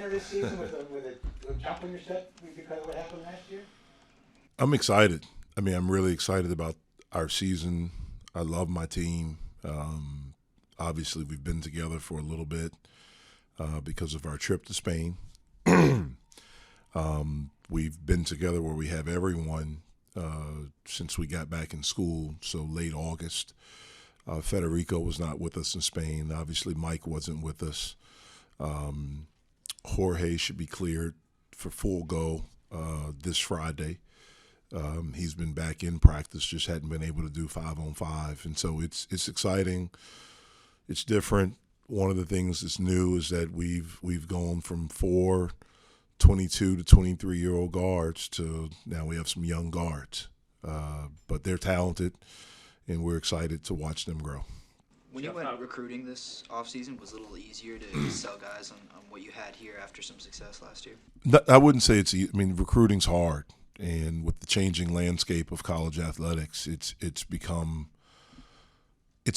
enter this season with a jump in your step because of what happened last year? I'm excited. I mean, I'm really excited about our season. I love my team. Obviously, we've been together for a little bit because of our trip to Spain. We've been together where we have everyone since we got back in school, so late August. Federico was not with us in Spain. Obviously, Mike wasn't with us. Jorge should be cleared for full go this Friday. He's been back in practice, just hadn't been able to do 5-on-5, and so it's exciting. It's different. One of the things that's new is that we've gone from 4 22 to 23-year-old guards to now we have some young guards, but they're talented, and we're excited to watch them grow. When you went recruiting this offseason, was it a little easier to sell guys on what you had here after some success last year? I wouldn't say it's easy. I mean, recruiting's hard, and with the changing landscape of college athletics, it's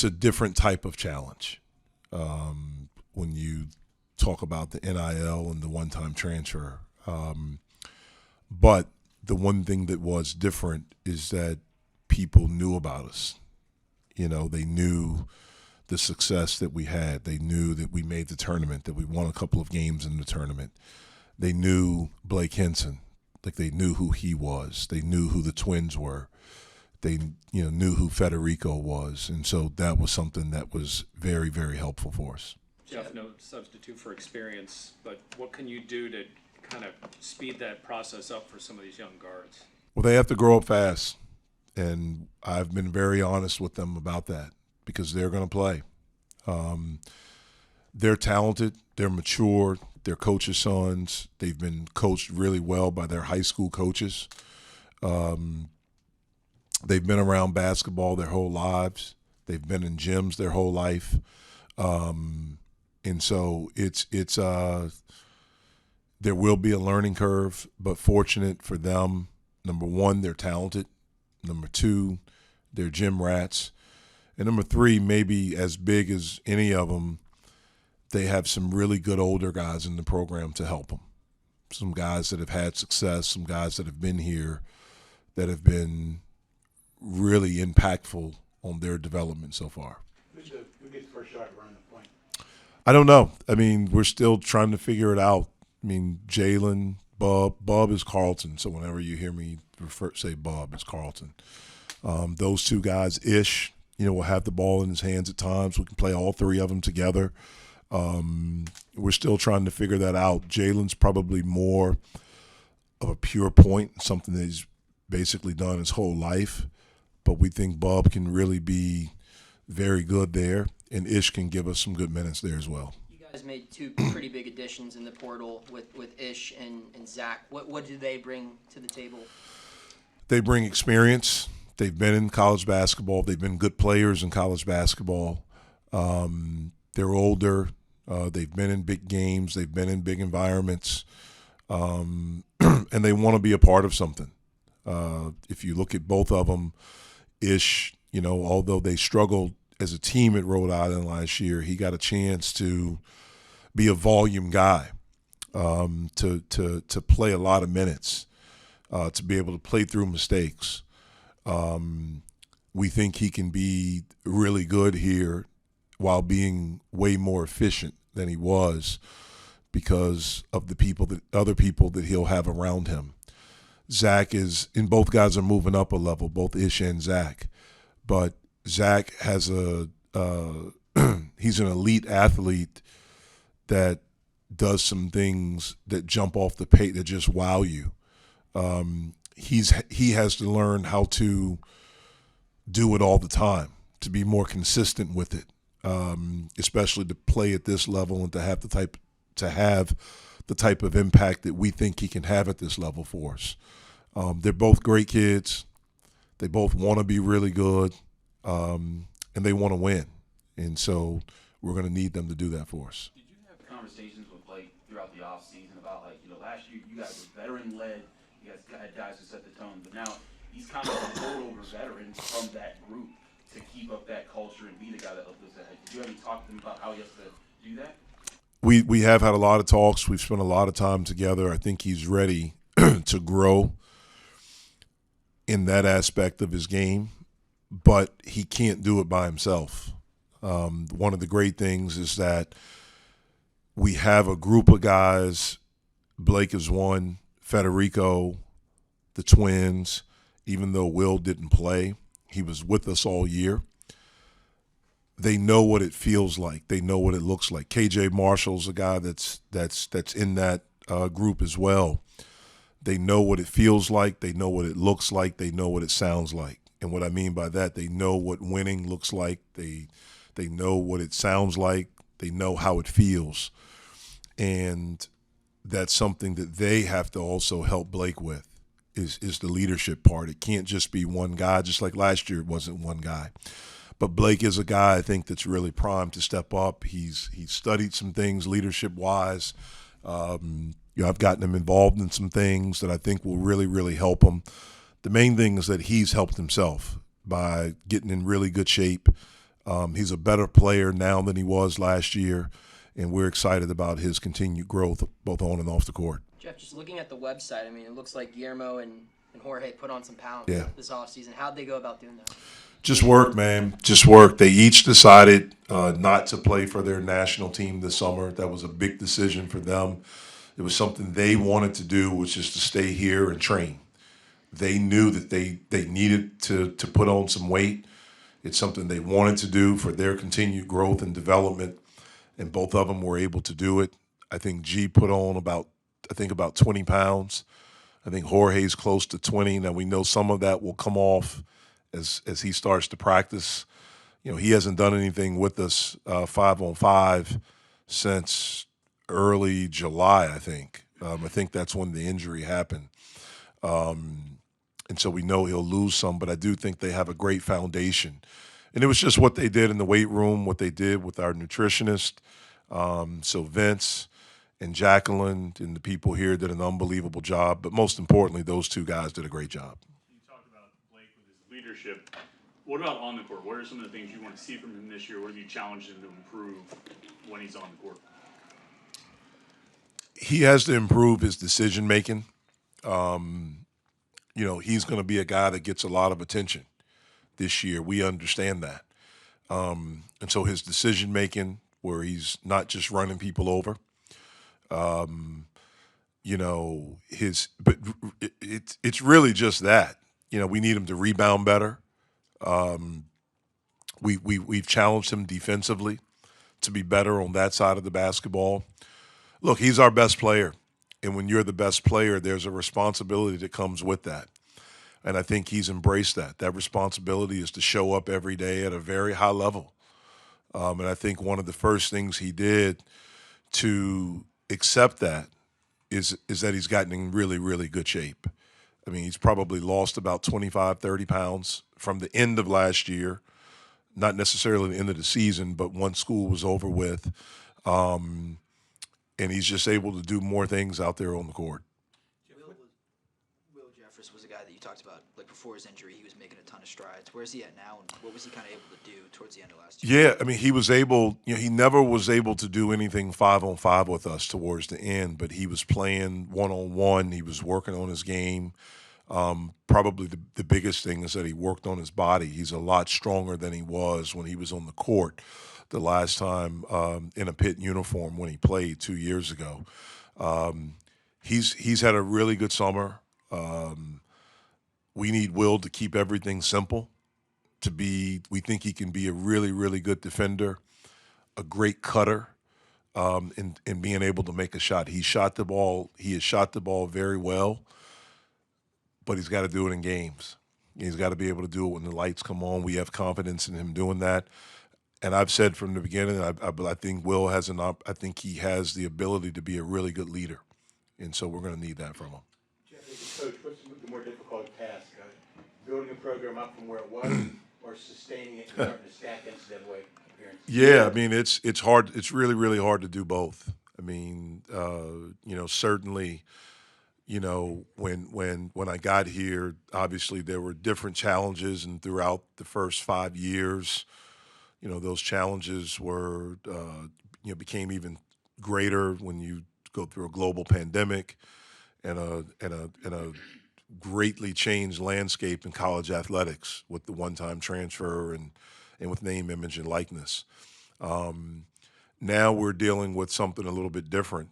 a different type of challenge. When you talk about the NIL and the one-time transfer, but the one thing that was different is that people knew about us. You know, they knew the success that we had. They knew that we made the tournament, that we won a couple of games in the tournament. They knew Blake Henson, like they knew who he was. They knew who the Twins were. They knew who Federico was, and so that was something that was very, very helpful for us. Jeff, no substitute for experience, but what can you do to kind of speed that process up for some of these young guards? Well, they have to grow up fast, and I've been very honest with them about that because they're going to play. They're talented, they're mature, they're coaches' sons. They've been coached really well by their high school coaches. They've been around basketball their whole lives. They've been in gyms their whole life. And so it's there will be a learning curve, but fortunate for them, number one, they're talented. Number two, they're gym rats. And number three, maybe as big as any of them, they have some really good older guys in the program to help them. Some guys that have had success, some guys that have been here that have been really impactful on their development so far. Who gets the first shot at running the point? I don't know. I mean, we're still trying to figure it out. I mean, Jalen, Bub is Carlton, so whenever you hear me say Bub, it's Carlton. Those two guys, Ish, will have the ball in his hands at times. We can play all three of them together. We're still trying to figure that out. Jalen's probably more of a pure point, something that he's basically done his whole life. But we think Bub can really be very good there, and Ish can give us some good minutes there as well. You guys made two pretty big additions in the portal with Ish and Zach. What do they bring to the table? They bring experience. They've been in college basketball. They've been good players in college basketball. They're older. They've been in big games. They've been in big environments. And they want to be a part of something. If you look at both of them, Ish, although they struggled as a team at Rhode Island last year, he got a chance to be a volume guy, to play a lot of minutes, to be able to play through mistakes. We think he can be really good here while being way more efficient than he was because of the other people that he'll have around him. Zach and both guys are moving up a level, both Ish and Zach. But Zach has he's an elite athlete that does some things that jump off the page that just wow you. He has to learn how to do it all the time, to be more consistent with it, especially to play at this level and to have the type of impact that we think he can have at this level for us. They're both great kids. They both want to be really good, and they want to win. And so we're going to need them to do that for us. Did you have conversations with Blake throughout the offseason about, last year you guys were veteran-led, you guys had guys who set the tone, but now he's kind of a holdover veteran from that group to keep up that culture and be the guy that helped us ahead. Did you ever talk to him about how he has to do that? we have had a lot of talks. We've spent a lot of time together. I think he's ready to grow in that aspect of his game, but he can't do it by himself. One of the great things is that we have a group of guys. Blake is one, Federico, the twins, even though Will didn't play, he was with us all year. They know what it feels like. They know what it looks like. KJ Marshall's a guy that's in that group as well. They know what it feels like. They know what it looks like. They know what it sounds like. And what I mean by that, they know what winning looks like. They know what it sounds like. They know how it feels. And that's something that they have to also help Blake with is the leadership part. It can't just be one guy, just like last year it wasn't one guy. But Blake is a guy I think that's really primed to step up. He's studied some things leadership-wise. I've gotten him involved in some things that I think will really, really help him. The main thing is that he's helped himself by getting in really good shape. He's a better player now than he was last year, and we're excited about his continued growth both on and off the court. Jeff, just looking at the website, I mean, it looks like Guillermo and Jorge put on some pounds this offseason. How'd they go about doing that? Just work, man. Just work. They each decided not to play for their national team this summer. That was a big decision for them. It was something they wanted to do, was just to stay here and train. They knew that they needed to put on some weight. It's something they wanted to do for their continued growth and development, and both of them were able to do it. I think G put on about 20 pounds. I think Jorge's close to 20. Now, we know some of that will come off as he starts to practice. You know, he hasn't done anything with us 5-on-5 since early July, I think. I think that's when the injury happened. And so we know he'll lose some, but I do think they have a great foundation. And it was just what they did in the weight room, what they did with our nutritionist. So Vince and Jacqueline and the people here did an unbelievable job. But most importantly, those two guys did a great job. You talked about Blake with his leadership. What about on the court? What are some of the things you want to see from him this year? What have you challenged him to improve when he's on the court? He has to improve his decision making. He's going to be a guy that gets a lot of attention this year. We understand that. And so his decision making, where he's not just running people over, it's really just that. We need him to rebound better. We've challenged him defensively to be better on that side of the basketball. Look, he's our best player. And when you're the best player, there's a responsibility that comes with that. And I think he's embraced that. That responsibility is to show up every day at a very high level. And I think one of the first things he did to accept that is that he's gotten in really, really good shape. I mean, he's probably lost about 25, 30 pounds from the end of last year, not necessarily the end of the season, but once school was over with. And he's just able to do more things out there on the court. Will Jeffress was a guy that you talked about, like before his injury, he was making a ton of strides. Where's he at now, and what was he kind of able to do towards the end of last year? Yeah, I mean, he was able, he never was able to do anything 5-on-5 with us towards the end, but he was playing one-on-one. He was working on his game. Probably the biggest thing is that he worked on his body. He's a lot stronger than he was when he was on the court the last time in a Pitt uniform when he played 2 years ago. He's had a really good summer. We need Will to keep everything simple. We think he can be a really, really good defender, a great cutter, and being able to make a shot. He has shot the ball very well, but he's got to do it in games. He's got to be able to do it when the lights come on. We have confidence in him doing that. And I've said from the beginning, I think Will has I think he has the ability to be a really good leader, and so we're going to need that from him. Jeff, as a coach, what's the more difficult task? Building a program up from where it was, or sustaining it and starting to stack NCAA appearances? Yeah, I mean it's hard. It's really, really hard to do both. I mean, certainly, when I got here, obviously there were different challenges, and throughout the first 5 years, those challenges were, became even greater when you go through a global pandemic and a greatly changed landscape in college athletics with the one-time transfer and with name, image, and likeness. Now we're dealing with something a little bit different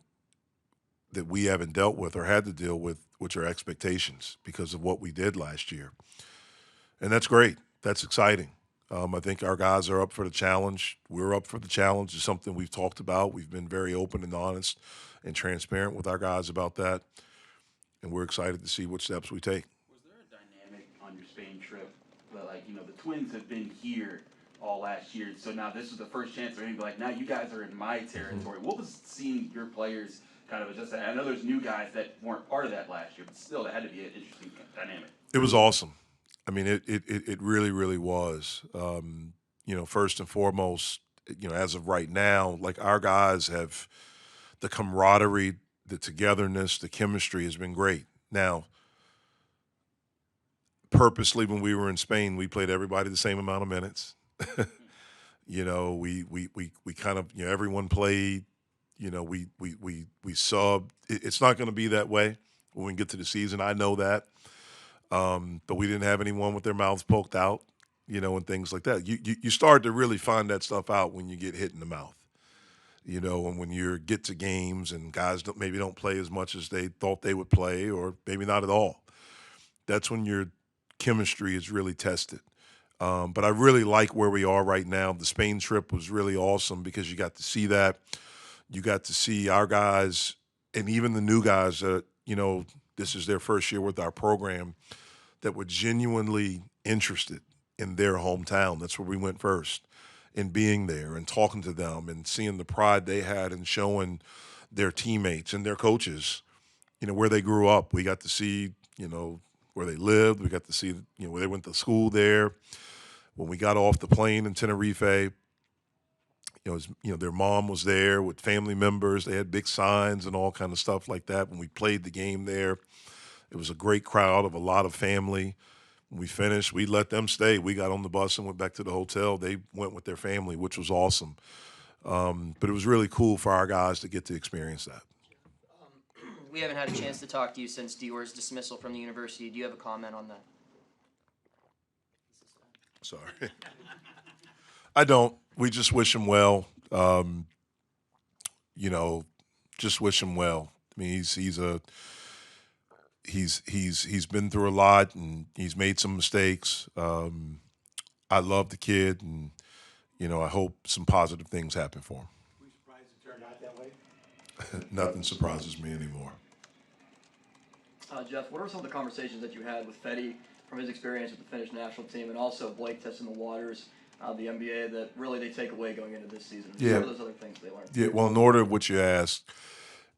that we haven't dealt with or had to deal with, which are expectations because of what we did last year. And that's great. That's exciting. I think our guys are up for the challenge. We're up for the challenge. It's something we've talked about. We've been very open and honest and transparent with our guys about that. And we're excited to see what steps we take. Was there a dynamic on your Spain trip? But like, you know, the Twins have been here all last year, so now this is the first chance they're going to be like, now you guys are in my territory. What was seeing your players kind of adjust that? I know there's new guys that weren't part of that last year, but still, that had to be an interesting dynamic. It was awesome. I mean, it really, really was. You know, first and foremost, you know, as of right now, like our guys have the camaraderie, the togetherness, the chemistry has been great. Now, purposely, when we were in Spain, we played everybody the same amount of minutes. You know, we kind of, you know, everyone played. You know, we subbed. It's not going to be that way when we get to the season. I know that. But we didn't have anyone with their mouths poked out, you know, and things like that. You start to really find that stuff out when you get hit in the mouth, you know, and when you get to games and guys maybe don't play as much as they thought they would play or maybe not at all. That's when your chemistry is really tested. But I really like where we are right now. The Spain trip was really awesome because you got to see that. You got to see our guys and even the new guys that, you know, this is their first year with our program, that were genuinely interested in their hometown. That's where we went first, in being there and talking to them and seeing the pride they had in showing their teammates and their coaches, you know, where they grew up. We got to see, you know, where they lived. We got to see, you know, where they went to school there. When we got off the plane in Tenerife, their mom was there with family members. They had big signs and all kind of stuff like that. When we played the game there, it was a great crowd of a lot of family. When we finished, we let them stay. We got on the bus and went back to the hotel. They went with their family, which was awesome. But it was really cool for our guys to get to experience that. We haven't had a chance to talk to you since Dior's dismissal from the university. Do you have a comment on that? Sorry. I don't. We just wish him well. Just wish him well. I mean, he's been through a lot and he's made some mistakes. I love the kid, and you know, I hope some positive things happen for him. Were you surprised it turned out that way? Nothing surprises me anymore. Jeff, what are some of the conversations that you had with Fetty from his experience with the Finnish national team, and also Blake testing the waters, the NBA, that really they take away going into this season? Yeah. What are those other things they learned? Yeah, well, in order of what you asked,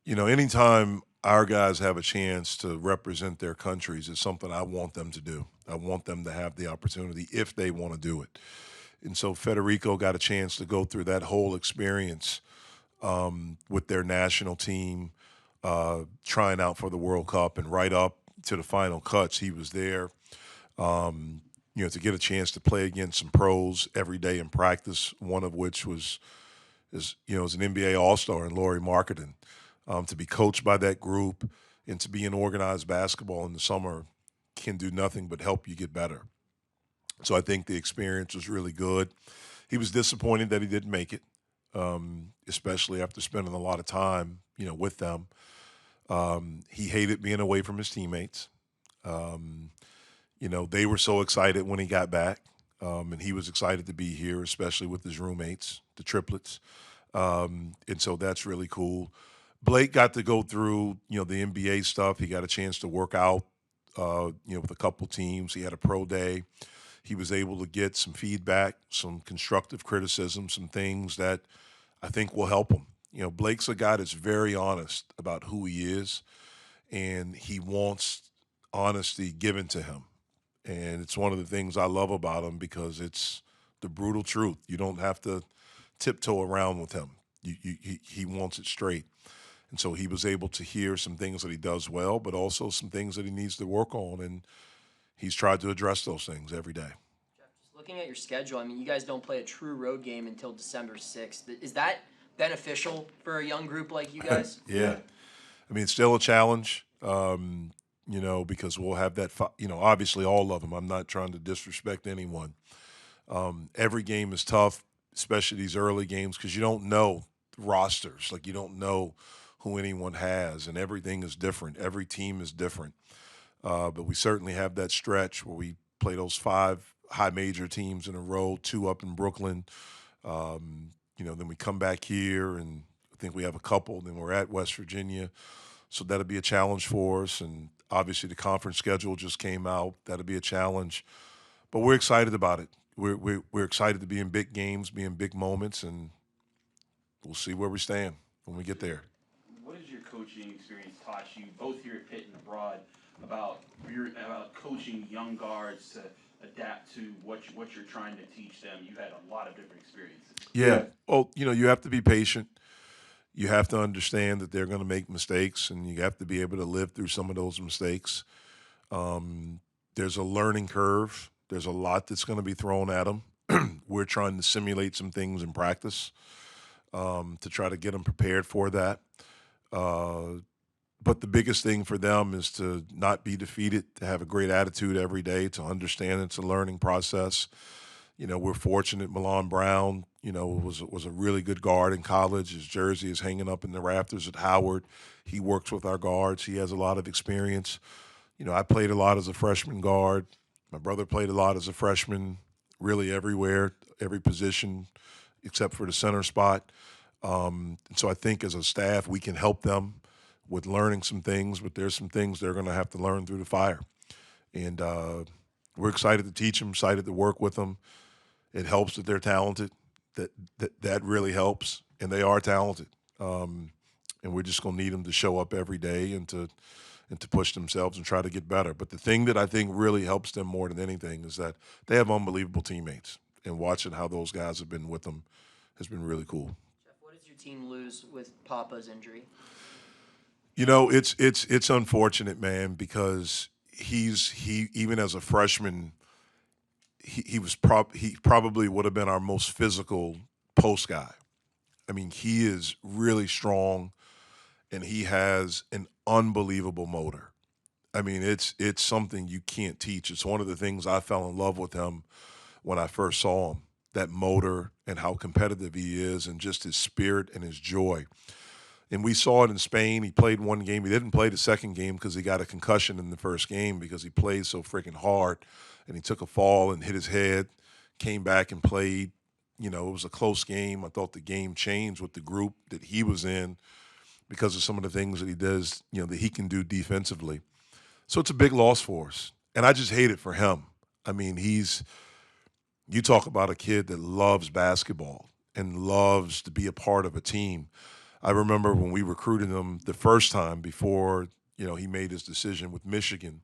you know, anytime our guys have a chance to represent their countries, it's something I want them to do. I want them to have the opportunity if they want to do it. And so Federico got a chance to go through that whole experience with their national team, trying out for the World Cup, and right up to the final cuts, he was there. To get a chance to play against some pros every day in practice, one of which is an NBA All-Star in Lauri Markkanen. To be coached by that group and to be in organized basketball in the summer can do nothing but help you get better. So I think the experience was really good. He was disappointed that he didn't make it, especially after spending a lot of time, you know, with them. He hated being away from his teammates. They were so excited when he got back, and he was excited to be here, especially with his roommates, the triplets. And so that's really cool. Blake got to go through, the NBA stuff. He got a chance to work out, with a couple teams. He had a pro day. He was able to get some feedback, some constructive criticism, some things that I think will help him. You know, Blake's a guy that's very honest about who he is, and he wants honesty given to him. And it's one of the things I love about him because it's the brutal truth. You don't have to tiptoe around with him. He wants it straight. And so he was able to hear some things that he does well, but also some things that he needs to work on. And he's tried to address those things every day. Jeff, just looking at your schedule, I mean, you guys don't play a true road game until December 6th. Is that beneficial for a young group like you guys? Yeah. I mean, it's still a challenge, because we'll have that, obviously all of them. I'm not trying to disrespect anyone. Every game is tough, especially these early games, because you don't know rosters. Like, you don't know who anyone has, and everything is different. Every team is different. But we certainly have that stretch where we play those 5 high major teams in a row, 2 up in Brooklyn. Then we come back here, and I think we have a couple. Then we're at West Virginia. So that'll be a challenge for us. And obviously the conference schedule just came out. That'll be a challenge. But we're excited about it. We're excited to be in big games, be in big moments, and we'll see where we stand when we get there. What has your coaching experience taught you, both here at Pitt and abroad, about coaching young guards to adapt to what you're trying to teach them? You had a lot of different experiences. Yeah. Well, you have to be patient. You have to understand that they're going to make mistakes, and you have to be able to live through some of those mistakes. There's a learning curve. There's a lot that's going to be thrown at them. We're trying to simulate some things in practice to try to get them prepared for that. But the biggest thing for them is to not be defeated, to have a great attitude every day, to understand it's a learning process. We're fortunate Milan Brown, was a really good guard in college. His jersey is hanging up in the rafters at Howard. He works with our guards. He has a lot of experience. I played a lot as a freshman guard. My brother played a lot as a freshman, really everywhere, every position except for the center spot. And so I think as a staff, we can help them with learning some things, but there's some things they're going to have to learn through the fire. And we're excited to teach them, excited to work with them. It helps that they're talented. That really helps, and they are talented. And we're just going to need them to show up every day and to push themselves and try to get better. But the thing that I think really helps them more than anything is that they have unbelievable teammates, and watching how those guys have been with them has been really cool. Jeff, what does your team lose with Papa's injury? It's unfortunate, man, because he even as a freshman, he probably would have been our most physical post guy. I mean, he is really strong, and he has an unbelievable motor. I mean, it's something you can't teach. It's one of the things I fell in love with him when I first saw him, that motor and how competitive he is, and just his spirit and his joy. And we saw it in Spain. He played one game. He didn't play the second game because he got a concussion in the first game because he played so freaking hard. And he took a fall and hit his head, came back and played. It was a close game. I thought the game changed with the group that he was in because of some of the things that he does, that he can do defensively. So it's a big loss for us. And I just hate it for him. I mean, you talk about a kid that loves basketball and loves to be a part of a team. I remember when we recruited him the first time before, he made his decision with Michigan.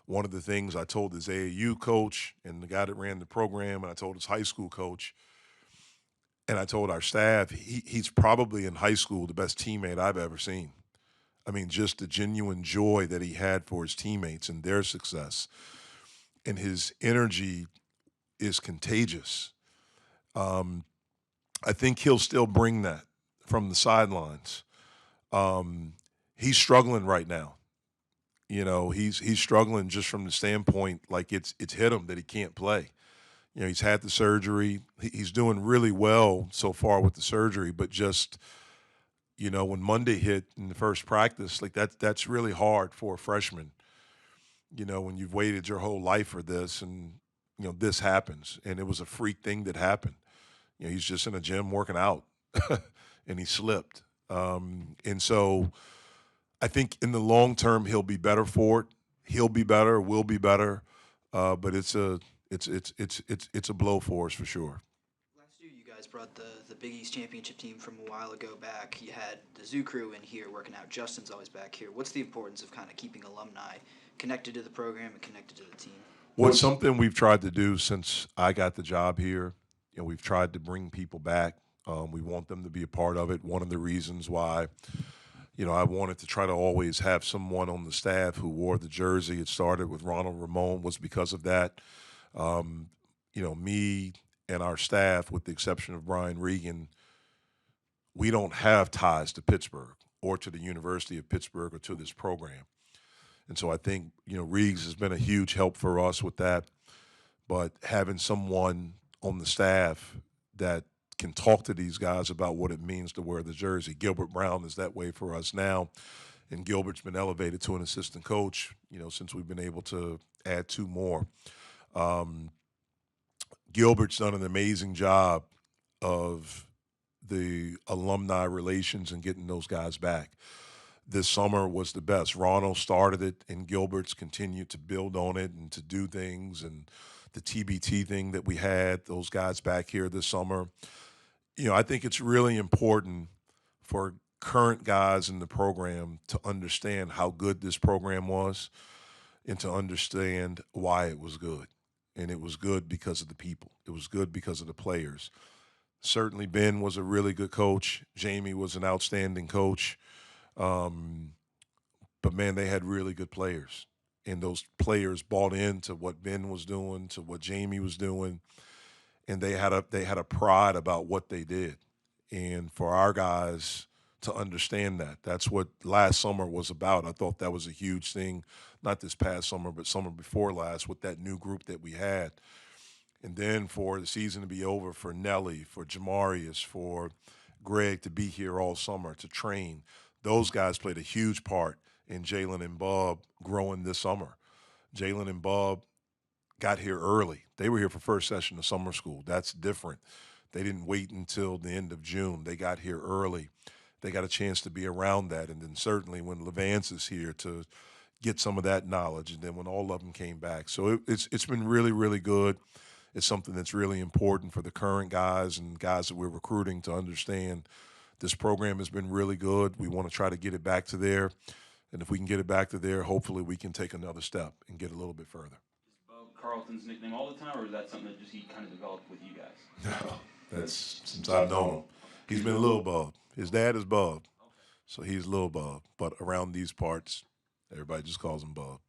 One of the things I told his AAU coach and the guy that ran the program, and I told his high school coach, and I told our staff, he's probably in high school the best teammate I've ever seen. I mean, just the genuine joy that he had for his teammates and their success. And his energy is contagious. I think he'll still bring that from the sidelines. He's struggling right now. He's struggling just from the standpoint like it's hit him that he can't play. He's had the surgery. He's doing really well so far with the surgery, but just when Monday hit in the first practice, like that's really hard for a freshman. When you've waited your whole life for this, and this happens, and it was a freak thing that happened. He's just in a gym working out. And he slipped. And so I think in the long term, he'll be better for it. He'll be better, we'll be better. But it's a blow for us for sure. Last year, you guys brought the Big East championship team from a while ago back. You had the Zoo Crew in here working out. Justin's always back here. What's the importance of kind of keeping alumni connected to the program and connected to the team? Well, it's something we've tried to do since I got the job here. We've tried to bring people back. We want them to be a part of it. One of the reasons why, I wanted to try to always have someone on the staff who wore the jersey. It started with Ronald Ramon, was because of that. Me and our staff, with the exception of Brian Regan, we don't have ties to Pittsburgh or to the University of Pittsburgh or to this program. And so I think, Reeves has been a huge help for us with that. But having someone on the staff that can talk to these guys about what it means to wear the jersey. Gilbert Brown is that way for us now. And Gilbert's been elevated to an assistant coach, since we've been able to add 2 more. Gilbert's done an amazing job of the alumni relations and getting those guys back. This summer was the best. Ronald started it, and Gilbert's continued to build on it and to do things. And the TBT thing that we had, those guys back here this summer. I think it's really important for current guys in the program to understand how good this program was and to understand why it was good. And it was good because of the people. It was good because of the players. Certainly Ben was a really good coach. Jamie was an outstanding coach. But, man, they had really good players. And those players bought into what Ben was doing, to what Jamie was doing. And they had a pride about what they did. And for our guys to understand that, that's what last summer was about. I thought that was a huge thing, not this past summer, but summer before last, with that new group that we had. And then for the season to be over, for Nelly, for Jamarius, for Greg to be here all summer to train, those guys played a huge part in Jalen and Bob growing this summer. Jalen and Bob got here early. They were here for first session of summer school. That's different. They didn't wait until the end of June. They got here early. They got a chance to be around that. And then certainly when Levance is here to get some of that knowledge, and then when all of them came back. So it's been really, really good. It's something that's really important for the current guys and guys that we're recruiting to understand. This program has been really good. We want to try to get it back to there. And if we can get it back to there, hopefully we can take another step and get a little bit further. Carlton's nickname all the time, or is that something that just he kind of developed with you guys? No, that's since I've known him. He's been Lil Bub. His dad is Bub, so he's Lil Bub. But around these parts, everybody just calls him Bub.